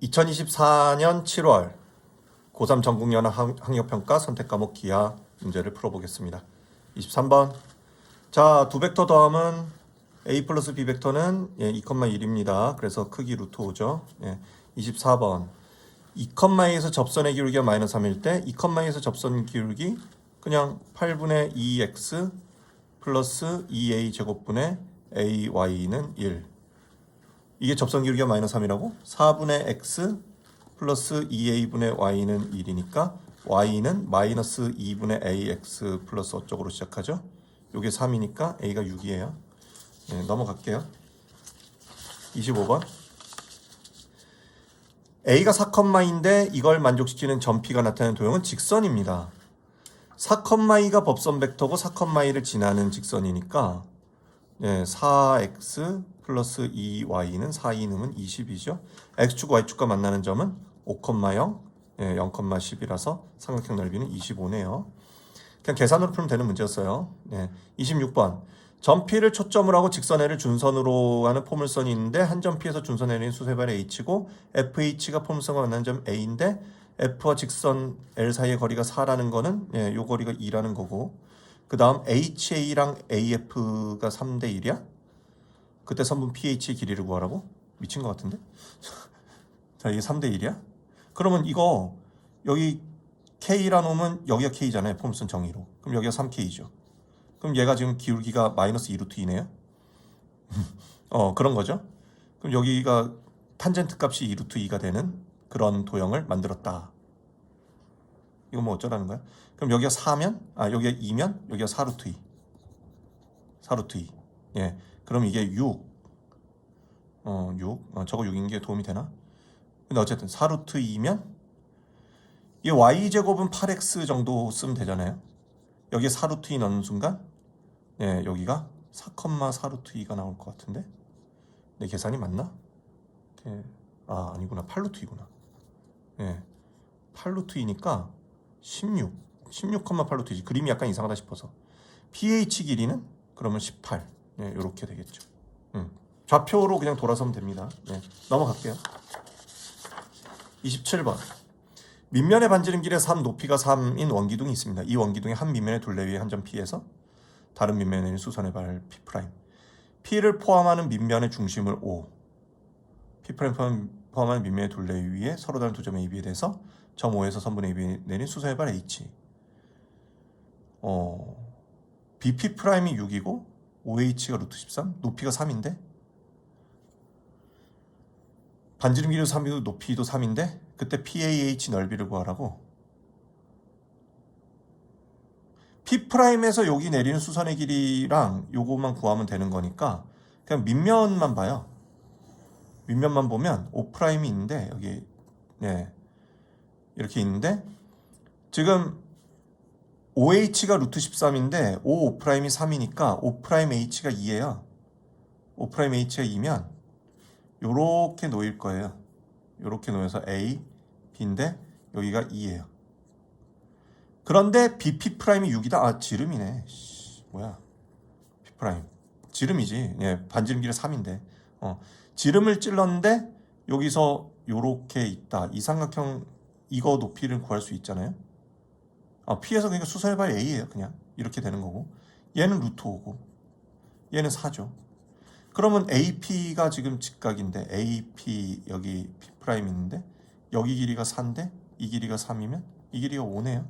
2024년 7월 고3 전국연합 학력평가 선택과목 기하 문제를 풀어보겠습니다. 23번. 자, 두 벡터 더함은 a 플러스 b 벡터는 2,1입니다. 그래서 크기 루트 5죠. 24번. 2,2에서 접선의 기울기가 마이너스 3일 때 2,2에서 접선 기울기 그냥 8분의 2x 플러스 2a 제곱분의 ay는 1. 이게 접선 기울기가 마이너스 3이라고? 4분의 x 플러스 2a분의 y는 1이니까 y는 마이너스 2분의 ax 플러스 어쩌고로 시작하죠? 요게 3이니까 a가 6이에요. 넘어갈게요. 25번. a가 4,2인데 이걸 만족시키는 점P가 나타내는 도형은 직선입니다. 4,2가 법선 벡터고 4,2를 지나는 직선이니까 4x 플러스 2y는 4, 2 넣으면 20이죠. x축, y축과 만나는 점은 5,0, 0,10이라서 삼각형 넓이는 25네요. 그냥 계산으로 풀면 되는 문제였어요. 26번. 점 P를 초점으로 하고 직선 L을 준선으로 하는 포물선이 있는데 한 점 P에서 준선 L인 수세발 H고 FH가 포물선과 만나는 점 A인데 F와 직선 L 사이의 거리가 4라는 거는 요 거리가 2라는 거고, 그 다음 HA랑 AF가 3대 1이야? 그때 선분 PH의 길이를 구하라고? 미친 것 같은데? 자, 이게 3대 1이야? 그러면 이거 여기 K라 놓으면 여기가 K잖아요. 포물선 정의로. 그럼 여기가 3K죠. 그럼 얘가 지금 기울기가 마이너스 2루트 2네요. 그런 거죠. 그럼 여기가 탄젠트 값이 2루트 2가 되는 그런 도형을 만들었다. 이거 뭐 어쩌라는 거야? 그럼 여기가 4면, 여기가 2면, 여기가 4루트 2. 4루트 2. 그럼 이게 6. 6. 저거 6인 게 도움이 되나? 근데 어쨌든 4루트 2면 이 y제곱은 8x 정도 쓰면 되잖아요. 여기에 4루트 2 넣는 순간 여기가 4,4루트 2가 나올 것 같은데 내 계산이 맞나? 아니구나. 8루트 2구나. 8루트 2니까 16,8루트 2지. 그림이 약간 이상하다 싶어서 pH 길이는 그러면 18. 요렇게 되겠죠. 좌표로 그냥 돌아서면 됩니다. 넘어갈게요. 27번. 밑면의 반지름 길이가 3, 높이가 3인 원기둥이 있습니다. 이 원기둥의 한 밑면의 둘레 위에 한 점 P에서 다른 밑면의 수선의 발 P'. P를 포함하는 밑면의 중심을 O. P' 포함하는 밑면의 둘레 위에 서로 다른 두 점 A, B에 대해서 점 O에서 선분 A, B 내린 수선의 발 H. BP''이 6이고 OH가 루트 13, 높이가 3인데 반지름 길이도 3이고 높이도 3인데 그때 PAH 넓이를 구하라고. P'에서 여기 내리는 수선의 길이랑 요거만 구하면 되는 거니까 그냥 밑면만 봐요. 밑면만 보면 O'이 있는데 여기 이렇게 있는데 지금 OH가 루트 13인데 O'I 3이니까 O'H가 2예요. O'H가 2면 요렇게 놓일 거예요. 요렇게 놓여서 A, B인데 여기가 2예요. 그런데 BP''이 6이다. 지름이네. 뭐야? P'. 지름이지. 반지름 길이 3인데. 지름을 찔렀는데 여기서 요렇게 있다. 이 삼각형 이거 높이를 구할 수 있잖아요. P에서 그러니까 수선의 발 A예요. 그냥 이렇게 되는 거고. 얘는 루트 5고 얘는 4죠. 그러면 AP가 지금 직각인데 AP 여기 P' 있는데 여기 길이가 4인데 이 길이가 3이면 이 길이가 5네요.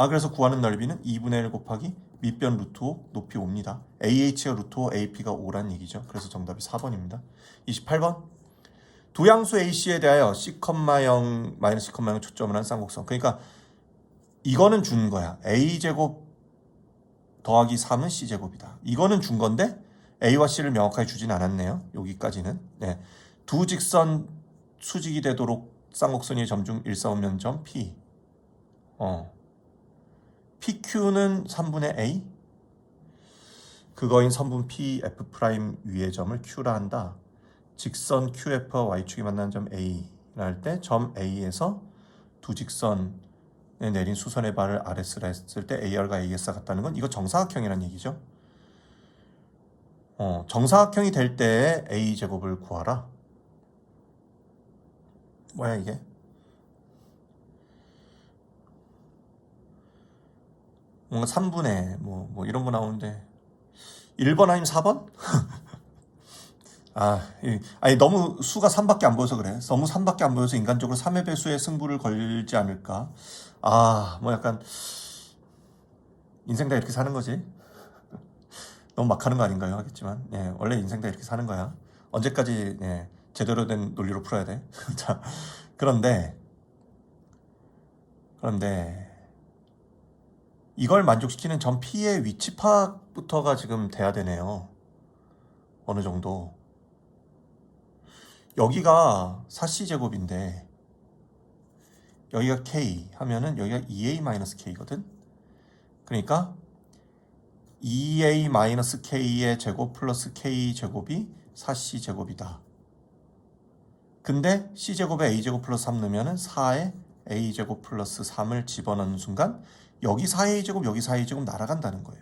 그래서 구하는 넓이는 2분의 1 곱하기 밑변 루트 5 높이 5입니다. AH가 루트 5, AP가 5란 얘기죠. 그래서 정답이 4번입니다. 28번. 두 양수 AC에 대하여 C,0 마이너스 C,0 초점을 한 쌍곡선. 그러니까 이거는 준 거야. A제곱 더하기 3은 C제곱이다. 이거는 준 건데 A와 C를 명확하게 주진 않았네요. 여기까지는. 두 직선 수직이 되도록 쌍곡선의 점중 일사분면점 P. PQ는 3분의 A. 그거인 선분 PF' 위의 점을 Q라 한다. 직선 QF와 Y축이 만나는 점 A라 할 때 점 A에서 두 직선에 내린 수선의 발을 RS라 했을 때 AR과 AS가 같다는 건 이거 정사각형이라는 얘기죠. 정사각형이 될 때 A제곱을 구하라. 뭐야 이게? 뭔가 3분의 뭐 이런 거 나오는데 1번 아니면 4번? 아니 너무 수가 3밖에 안 보여서 그래. 너무 3밖에 안 보여서 인간적으로 3의 배수의 승부를 걸지 않을까? 뭐 약간 인생 다 이렇게 사는 거지. 너무 막 하는 거 아닌가요? 하겠지만 원래 인생 다 이렇게 사는 거야. 언제까지 제대로 된 논리로 풀어야 돼? 자, 그런데 이걸 만족시키는 점 P의 위치 파악부터가 지금 돼야 되네요. 어느 정도. 여기가 4C제곱인데 여기가 K 하면은 여기가 2A-K거든. 그러니까 2A-K의 제곱 플러스 K제곱이 4C제곱이다. 근데 C제곱에 A제곱 플러스 3 넣으면은 4에 A제곱 플러스 3을 집어넣는 순간 여기 4A제곱 여기 4A제곱 날아간다는 거예요.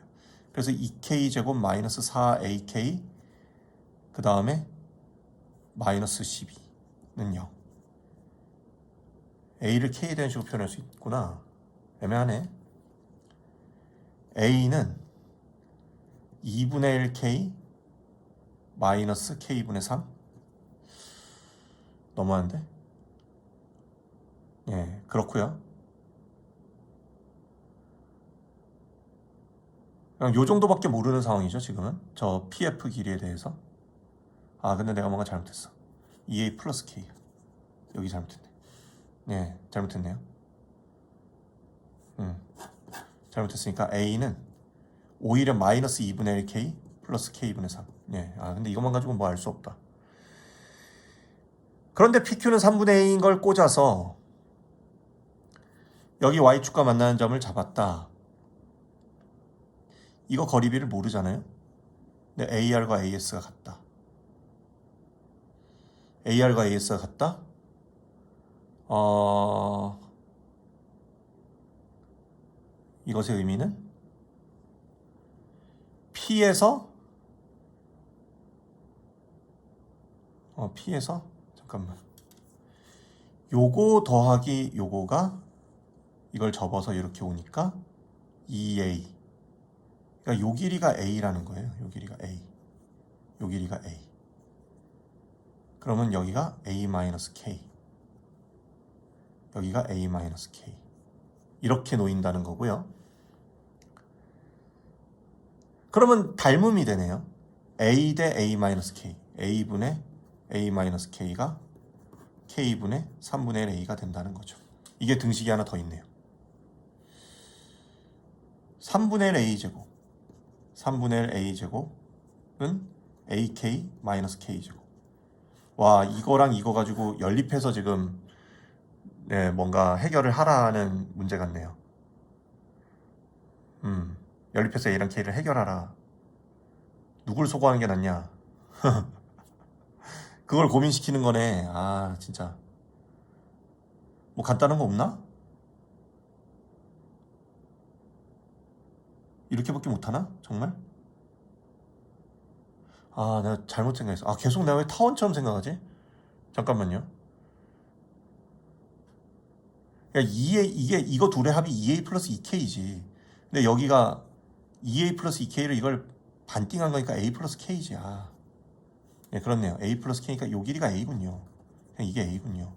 그래서 2K제곱 마이너스 4AK 그 다음에 마이너스 12는 0. A를 K에 대한 식으로 표현할 수 있구나. 애매하네. A는 2분의 1K 마이너스 K분의 3. 너무한데? 그렇고요. 그냥 요 정도밖에 모르는 상황이죠, 지금은. 저 PF 길이에 대해서. 근데 내가 뭔가 잘못했어. 2A 플러스 K. 여기 잘못했네. 잘못했네요. 잘못했으니까 A는 오히려 마이너스 2분의 1K 플러스 K분의 3. 근데 이것만 가지고 뭐 알 수 없다. 그런데 PQ는 3분의 A인 걸 꽂아서 여기 Y축과 만나는 점을 잡았다. 이거 거리비를 모르잖아요. 근데 AR과 AS가 같다. AR과 AS가 같다? 이것의 의미는 P에서 잠깐만. 요거 더하기 요거가 이걸 접어서 이렇게 오니까 2A. 그러니까 요 길이가 A라는 거예요. 요 길이가 A. 요 길이가 A. 그러면 여기가 A-K. 여기가 A-K. 이렇게 놓인다는 거고요. 그러면 닮음이 되네요. A 대 A-K. A분의 A-K가 K분의 3분의 1 A가 된다는 거죠. 이게 등식이 하나 더 있네요. 3분의 1 A제곱. 3분의 1 A제곱은 AK-K제곱. 와, 이거랑 이거 가지고 연립해서 지금 뭔가 해결을 하라는 문제 같네요. 연립해서 A랑 K를 해결하라. 누굴 소거하는 게 낫냐? 그걸 고민시키는 거네. 진짜. 뭐 간단한 거 없나? 이렇게밖에 못하나? 정말? 내가 잘못 생각했어. 계속 내가 왜 타원처럼 생각하지? 잠깐만요. 그러니까 이거 둘의 합이 2A 플러스 2K지. 근데 여기가 2A 플러스 2K를 이걸 반띵한 거니까 A 플러스 K지. 그렇네요. A 플러스 K니까 요 길이가 A군요. 그냥 이게 A군요.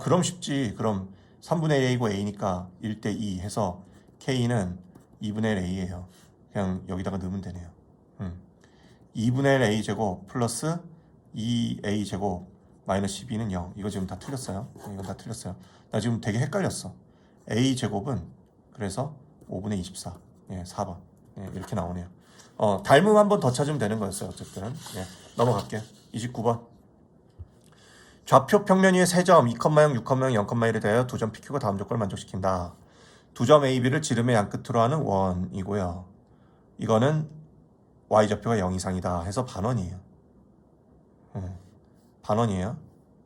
그럼 쉽지. 그럼 3분의 1 A고 A니까 1대 2 해서 K는 2분의 1 A예요. 그냥 여기다가 넣으면 되네요. 2분의 1 A제곱 플러스 2A제곱 마이너스 12는 0. 이거 지금 다 틀렸어요. 이건 다 틀렸어요. 나 지금 되게 헷갈렸어. A제곱은 그래서 5분의 24. 4번. 이렇게 나오네요. 닮음 한 번 더 찾으면 되는 거였어요. 어쨌든. 넘어갈게요. 29번. 좌표 평면 위의 3점 2,0, 6,0, 0,1에 대하여 두 점 PQ가 다음 조건을 만족시킨다. 두 점 AB를 지름의 양끝으로 하는 원이고요. 이거는 Y좌표가 0 이상이다 해서 반원이에요. 반원이에요.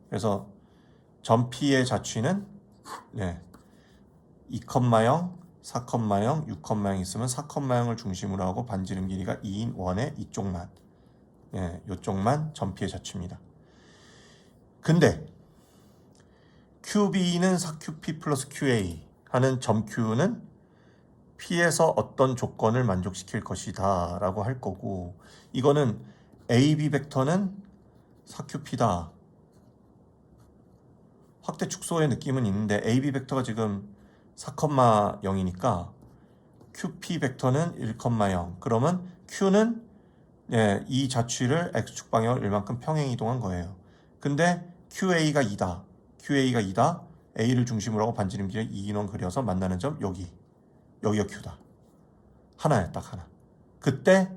그래서 점 P의 자취는 2,0, 4,0, 6,0 있으면 4,0을 중심으로 하고 반지름 길이가 2인 원의 이쪽만. 이쪽만 점 P의 자취입니다. 근데 QB는 4QP 플러스 QA 하는 점 Q는 P에서 어떤 조건을 만족시킬 것이다 라고 할 거고, 이거는 AB 벡터는 4QP다. 확대 축소의 느낌은 있는데 AB 벡터가 지금 4,0이니까 QP 벡터는 1,0. 그러면 Q는 이 자취를 X축 방향을 얼만큼 평행 이동한 거예요. 근데 QA가 2다. QA가 2다. A를 중심으로 하고 반지름길에 2인원 그려서 만나는 점 여기가 Q다. 하나야, 딱 하나. 그때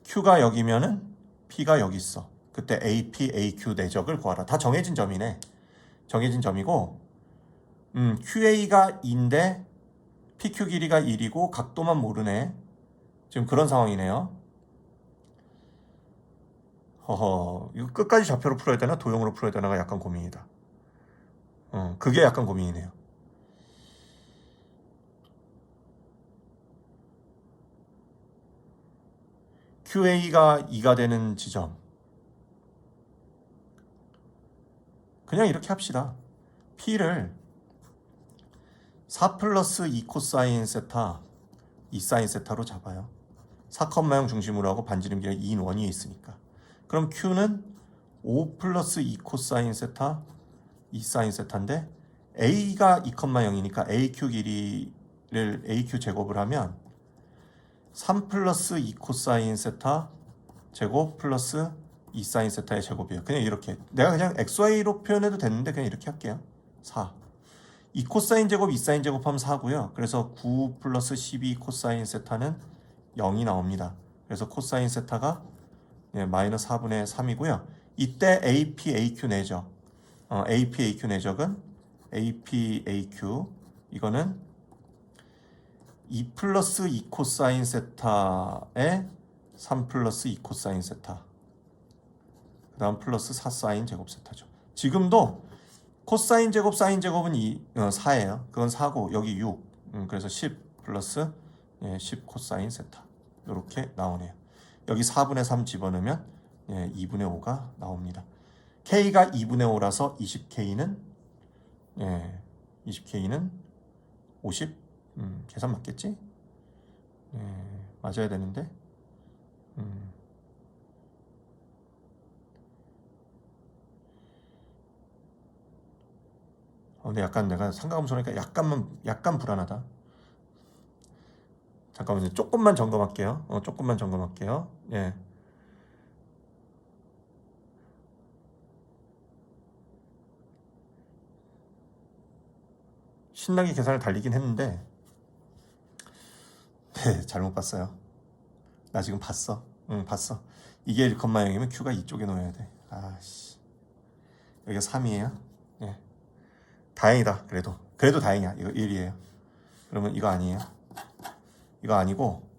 Q가 여기면은 P가 여기 있어. 그때 AP, AQ 내적을 구하라. 다 정해진 점이네. 정해진 점이고, QA가 2인데 PQ 길이가 1이고 각도만 모르네. 지금 그런 상황이네요. 허허, 이거 끝까지 좌표로 풀어야 되나 도형으로 풀어야 되나가 약간 고민이다. 그게 약간 고민이네요. QA가 2가 되는 지점. 그냥 이렇게 합시다. P를 4 플러스 2 코사인 세타, 2 사인 세타로 잡아요. 4,0 중심으로 하고 반지름길에 2인 원위에 있으니까. 그럼 Q는 5 플러스 2 코사인 세타, 2 사인 세타인데 A가 2,0이니까 AQ 길이를 AQ 제곱을 하면 3 플러스 2 코사인 세타 제곱 플러스 2 사인 세타의 제곱이에요. 그냥 이렇게. 내가 그냥 XY로 표현해도 되는데 그냥 이렇게 할게요. 4. 2 코사인 제곱 2 사인 제곱하면 4고요. 그래서 9 플러스 12 코사인 세타는 0이 나옵니다. 그래서 코사인 세타가 마이너스 4분의 3이고요. 이때 AP, AQ 내적. AP, AQ 내적은 AP, AQ 이거는 2 플러스 2 코사인 세타에 3 플러스 2 코사인 세타, 그 다음 플러스 4 사인 제곱 세타죠. 지금도 코사인 제곱 사인 제곱은 4예요. 그건 4고 여기 6. 그래서 10 플러스 10 코사인 세타 이렇게 나오네요. 여기 4분의 3 집어넣으면 2분의 5가 나옵니다. K가 2분의 5라서 20K는 50. 계산 맞겠지? 맞아야 되는데. 근데 약간 내가 삼각함수니까 약간 불안하다. 잠깐만요. 조금만 점검할게요. 조금만 점검할게요. 예. 신나게 계산을 달리긴 했는데, 잘못 봤어요. 나 지금 봤어. 봤어. 이게 1,0이면 Q가 이쪽에 넣어야 돼. 아씨. 여기가 3이에요. 예. 다행이다. 그래도 다행이야. 이거 1이에요. 그러면 이거 아니에요. 이거 아니고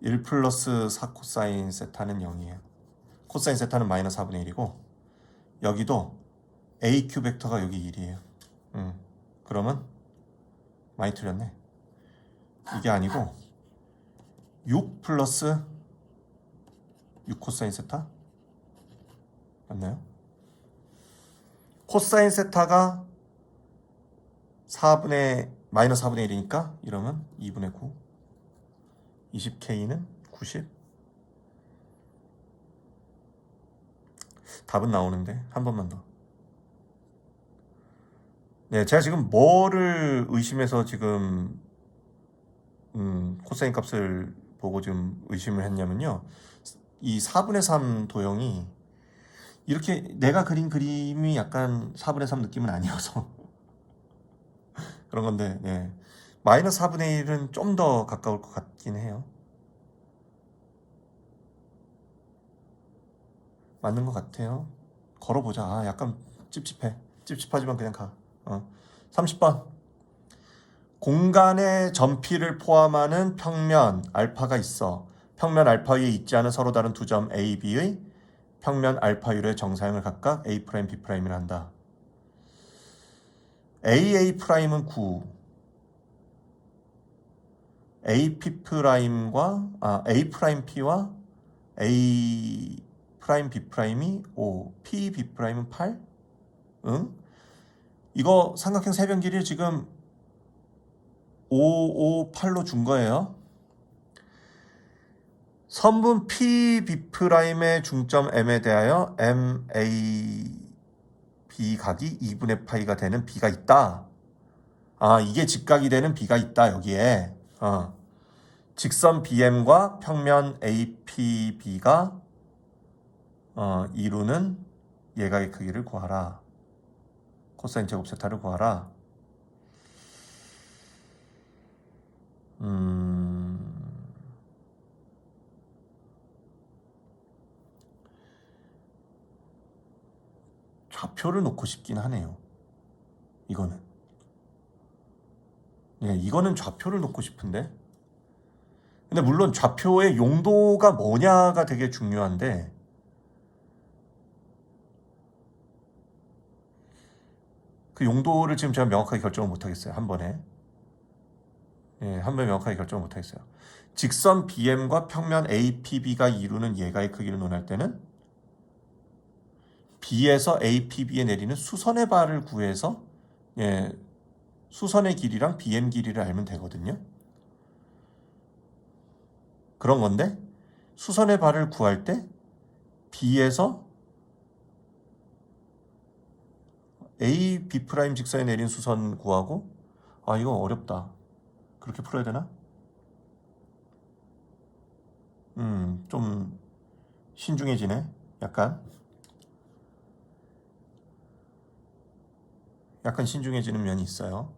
1 플러스 4 코사인 세타는 0이에요. 코사인 세타는 마이너스 4분의 1이고 여기도 AQ 벡터가 여기 1이에요. 그러면 많이 틀렸네. 이게 아니고 6 플러스 6 코사인 세타? 맞나요? 코사인 세타가 마이너스 4분의 1이니까 이러면 2분의 9. 20K는 90. 답은 나오는데 한 번만 더. 네, 제가 지금 뭐를 의심해서 지금 코사인 값을 보고 지금 의심을 했냐면요. 이 4분의 3 도형이 이렇게 내가 그린 그림이 약간 4분의 3 느낌은 아니어서 그런 건데, 마이너스 4분의 1은 좀 더 가까울 것 같긴 해요. 맞는 것 같아요. 걸어보자. 약간 찝찝해. 찝찝하지만 그냥 가. 30번. 공간에 점P를 포함하는 평면 알파가 있어. 평면 알파 위에 있지 않은 서로 다른 두 점 A, B의 평면 알파율의 정사형을 각각 A', B'이라 한다. AA''은 9, A'P'와 A'B'이 5, P'B'은 8? 응? 이거 삼각형 세변 길이를 지금 558로 준 거예요. 선분 PB'의 중점 M에 대하여 MAB 각이 2분의 파이가 되는 B가 있다. 아, 이게 직각이 되는 B가 있다, 여기에. 직선 BM과 평면 APB가 이루는 예각의 크기를 구하라. 코사인 제곱 세타를 구하라. 좌표를 놓고 싶긴 하네요. 이거는. 예, 이거는 좌표를 놓고 싶은데. 근데 물론 좌표의 용도가 뭐냐가 되게 중요한데, 그 용도를 지금 제가 명확하게 결정을 못 하겠어요. 한 번에. 예, 한 번에 명확하게 결정을 못 하겠어요. 직선 BM과 평면 APB가 이루는 예가의 크기를 논할 때는 B에서 APB에 내리는 수선의 발을 구해서 수선의 길이랑 BM 길이를 알면 되거든요. 그런 건데 수선의 발을 구할 때 B에서 A, B' 직선에 내린 수선 구하고 이거 어렵다. 그렇게 풀어야 되나? 좀 신중해지네. 약간 신중해지는 면이 있어요.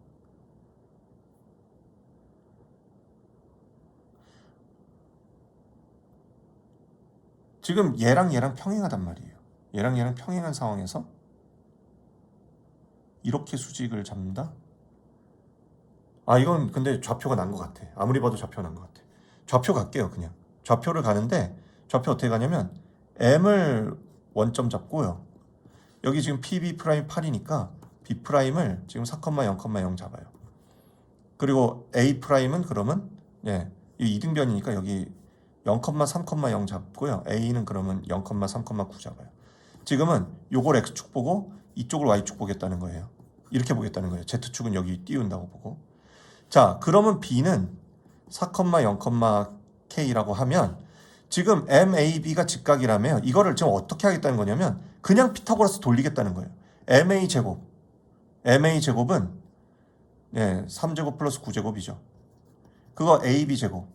지금 얘랑 평행하단 말이에요. 얘랑 평행한 상황에서 이렇게 수직을 잡는다? 이건 근데 좌표가 난 것 같아. 아무리 봐도 좌표가 난 것 같아. 좌표 갈게요, 그냥. 좌표를 가는데 좌표 어떻게 가냐면 M을 원점 잡고요. 여기 지금 PB' 8이니까 B'을 지금 4,0,0 잡아요. 그리고 A'은 그러면 이 이등변이니까 여기 0,3,0 잡고요. A는 그러면 0,3,9 잡아요. 지금은 요걸 X축 보고 이쪽을 Y축 보겠다는 거예요. 이렇게 보겠다는 거예요. Z축은 여기 띄운다고 보고. 자, 그러면 B는 4,0,K라고 하면 지금 MAB가 직각이라면 이거를 지금 어떻게 하겠다는 거냐면 그냥 피타고라스 돌리겠다는 거예요. MA제곱은 3제곱 플러스 9제곱이죠. 그거 AB제곱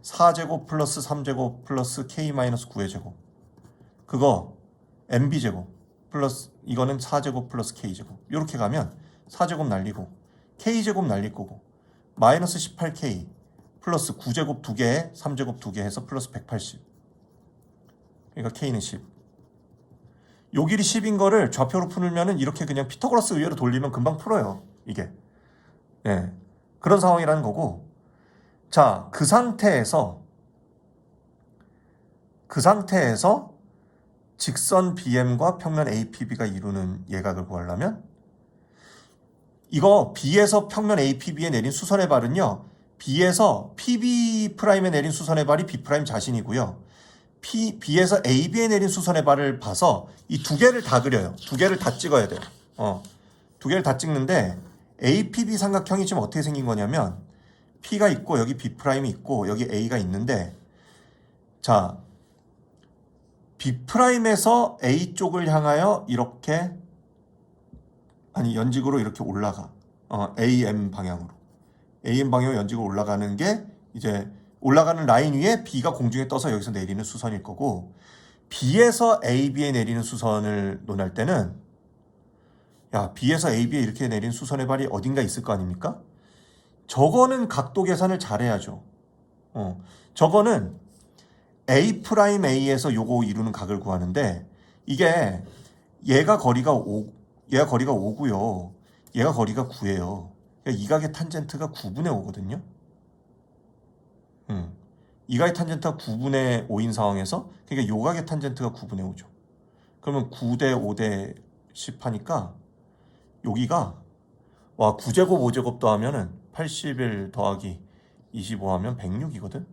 4제곱 플러스 3제곱 플러스 K-9의 제곱 그거 MB제곱 플러스 이거는 4제곱 플러스 K제곱 이렇게 가면 4제곱 날리고 K제곱 날릴 거고 마이너스 18K 플러스 9제곱 2개에 3제곱 2개 해서 플러스 180 그러니까 K는 10 요 길이 10인 거를 좌표로 풀면은 이렇게 그냥 피타고라스 의외로 돌리면 금방 풀어요. 이게 그런 상황이라는 거고 자, 그 상태에서 직선 BM과 평면 APB가 이루는 예각을 구하려면 이거 B에서 평면 APB에 내린 수선의 발은요. B에서 PB'에 내린 수선의 발이 B' 자신이고요. B에서 AB에 내린 수선의 발을 봐서 이 두 개를 다 그려요. 두 개를 다 찍어야 돼요. 두 개를 다 찍는데 APB 삼각형이 지금 어떻게 생긴 거냐면 P가 있고 여기 B'이 있고 여기 A가 있는데 자 B'에서 A 쪽을 향하여 이렇게 연직으로 이렇게 올라가. AM 방향으로 연직으로 올라가는 게 이제 올라가는 라인 위에 B가 공중에 떠서 여기서 내리는 수선일 거고 B에서 AB에 내리는 수선을 논할 때는 B에서 AB에 이렇게 내린 수선의 발이 어딘가 있을 거 아닙니까? 저거는 각도 계산을 잘해야죠. 저거는 A'A에서 요거 이루는 각을 구하는데 이게 얘가 거리가 5고요. 얘가 거리가 9예요. 그러니까 이 각의 탄젠트가 9분의 5거든요. 이 각의 탄젠트가 9분의 5인 상황에서 그러니까 요 각의 탄젠트가 9분의 5죠. 그러면 9대 5대 10 하니까 여기가 9제곱 5제곱 더하면은 81 더하기 25 하면 106이거든.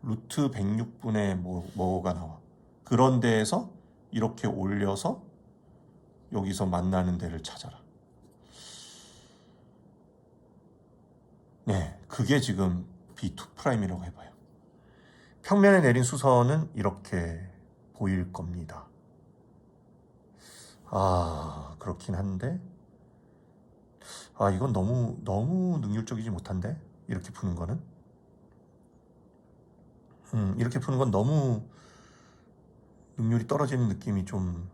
루트 106분의 뭐가 나와. 그런 데에서 이렇게 올려서 여기서 만나는 데를 찾아라. 네, 그게 지금 B2'이라고 해봐요. 평면에 내린 수선은 이렇게 보일 겁니다. 그렇긴 한데 이건 너무 능률적이지 못한데 이렇게 푸는 거는 이렇게 푸는 건 너무 능률이 떨어지는 느낌이 좀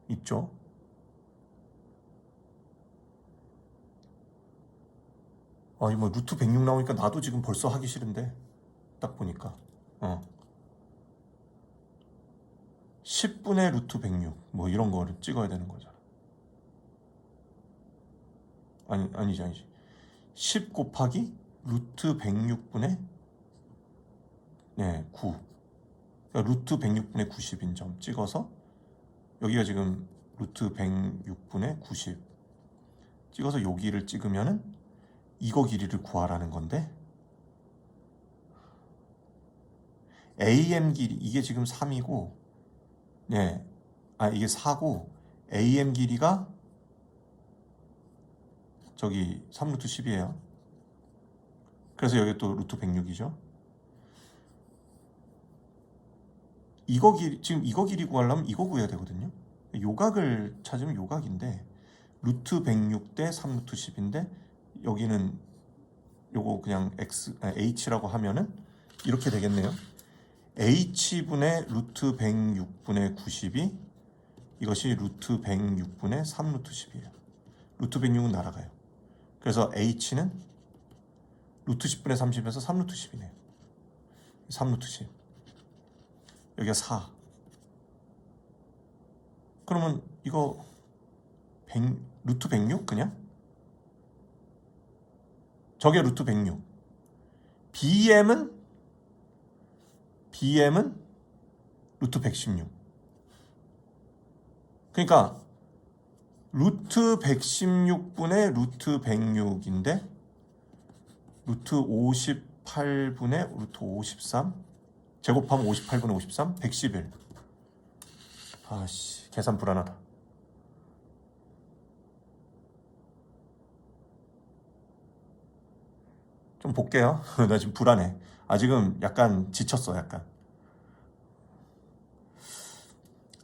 있죠. 뭐 루트 106 나오니까 나도 지금 벌써 하기 싫은데 딱 보니까 10분의 루트 106 뭐 이런 거를 찍어야 되는 거잖아. 아니지 10 곱하기 루트 106분의 9 그러니까 루트 106분의 90인 점 찍어서 여기가 지금 루트 106분의 90 찍어서 여기를 찍으면은 이거 길이를 구하라는 건데 AM 길이 이게 지금 3이고 이게 4고 AM 길이가 저기 3루트 10이에요. 그래서 여기 또 루트 106이죠. 지금 이거 길이 구하려면 이거 구해야 되거든요. 요각을 찾으면 요각인데 루트 106 대 3루트 10인데 여기는 요거 그냥 H라고 하면은 이렇게 되겠네요. H분의 루트 106분의 90이 이것이 루트 106분의 3루트 10이에요. 루트 106은 날아가요. 그래서 H는 루트 10분의 30에서 3루트 10이네요. 3루트 10. 여기가 4. 그러면 이거 루트 106 그냥? 저게 루트 106. BM은 루트 116. 그러니까 루트 116분의 루트 106인데 루트 58분의 루트 53 제곱하면 58분의 53 111. 계산 불안하다. 좀 볼게요. 나 지금 불안해. 지금 약간 지쳤어. 약간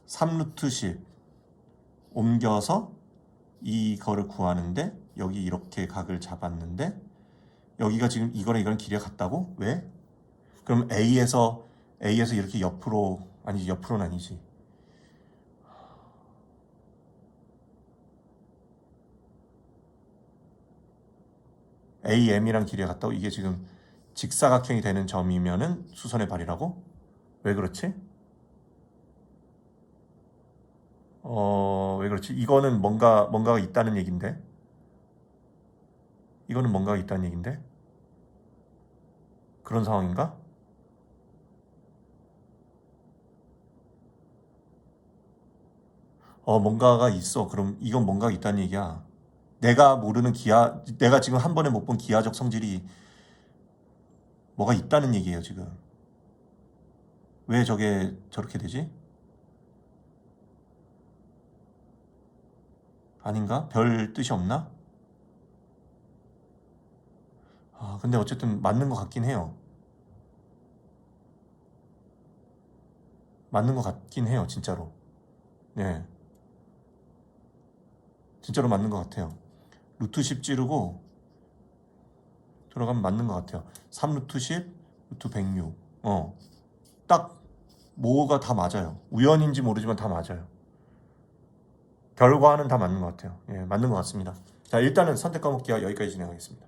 3루트 10 옮겨서 이거를 구하는데 여기 이렇게 각을 잡았는데 여기가 지금 이거랑 길이가 같다고? 왜? 그럼 A에서 이렇게 옆으로 옆으로는 아니지. AM이랑 길이가 같다고? 이게 지금 직사각형이 되는 점이면은 수선의 발이라고? 왜 그렇지? 왜 그렇지? 이거는 뭔가가 있다는 얘긴데? 이거는 뭔가가 있다는 얘긴데? 그런 상황인가? 뭔가가 있어. 그럼 이건 뭔가가 있다는 얘기야. 내가 모르는 내가 지금 한 번에 못 본 기하적 성질이 뭐가 있다는 얘기예요, 지금. 왜 저게 저렇게 되지? 아닌가? 별 뜻이 없나? 근데 어쨌든 맞는 것 같긴 해요. 맞는 것 같긴 해요, 진짜로. 네. 진짜로 맞는 것 같아요. 루트 10 찌르고 들어가면 맞는 것 같아요. 3루트 10, 루트 106. 딱 뭐가 다 맞아요. 우연인지 모르지만 다 맞아요. 결과는 다 맞는 것 같아요. 맞는 것 같습니다. 자, 일단은 선택 과목 기하 여기까지 진행하겠습니다.